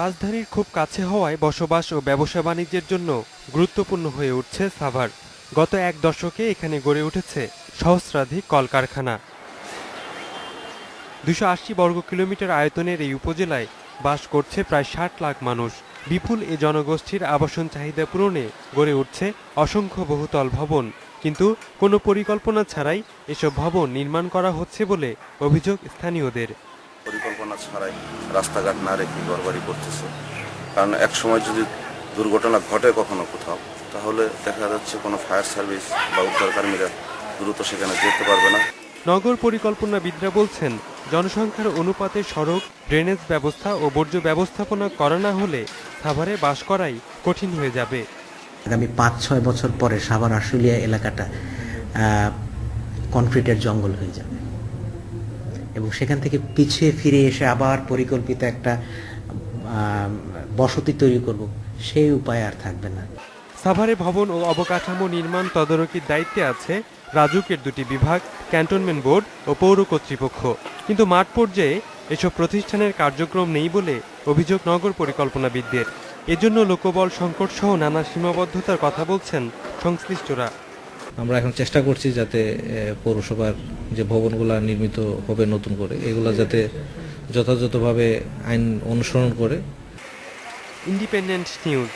রাজধানীর খুব কাছে হওয়ায় বসবাস ও ব্যবসা বাণিজ্যের জন্য গুরুত্বপূর্ণ হয়ে উঠছে সাভার। গত এক দশকে এখানে গড়ে উঠেছে সহস্রাধিক কলকারখানা। ২৮০ বর্গ কিলোমিটার আয়তনের এই উপজেলায় বাস করছে প্রায় ৬০ লাখ মানুষ। বিপুল এ জনগোষ্ঠীর আবাসন চাহিদা পূরণে গড়ে উঠছে অসংখ্য বহুতল ভবন, কিন্তু কোনো পরিকল্পনা ছাড়াই এসব ভবন নির্মাণ করা হচ্ছে বলে অভিযোগ স্থানীয়দের। পরিকল্পনা ছাড়াই রাস্তাঘাট না রেখে ঘরবাড়ি করতেছে। কারণ এক সময় যদি দুর্ঘটনা ঘটে কখনো কোথাও, তাহলে দেখা যাচ্ছে কোনো ফায়ার সার্ভিস বা উদ্ধারকর্মীরা দ্রুত সেখানে যেতে পারবে না। নগর পরিকল্পনাবিদরা বলছেন, জনসংখ্যার অনুপাতে সড়ক, ড্রেনেজ ব্যবস্থা ও বর্জ্য ব্যবস্থাপনা করা না হলে সাভারে বাস করাই কঠিন হয়ে যাবে। আগামী ৫-৬ বছর পরে সাভার আশুলিয়া এলাকাটা কনক্রিটের জঙ্গল হয়ে যাবে এবং সেখান থেকে পিছিয়ে ফিরে এসে আবার পরিকল্পিত একটা বসতি তৈরি করব, সেই উপায় আর থাকবে না। সাভারে ভবন ও অবকাঠামো নির্মাণ তদারকির দায়িত্বে আছে রাজুকের দুটি বিভাগ, ক্যান্টনমেন্ট বোর্ড ও পৌর কর্তৃপক্ষ। কিন্তু মাঠ পর্যায়ে এসব প্রতিষ্ঠানের কার্যক্রম নেই বলে অভিযোগ নগর পরিকল্পনাবিদদের। এজন্য লোকবল সংকট সহ নানা সীমাবদ্ধতার কথা বলছেন সংশ্লিষ্টরা। আমরা এখন চেষ্টা করছি যাতে পৌরসভার যে ভবনগুলো নির্মিত হবে নতুন করে, এগুলো যাতে যথাযথভাবে আইন অনুসরণ করে। Independent news.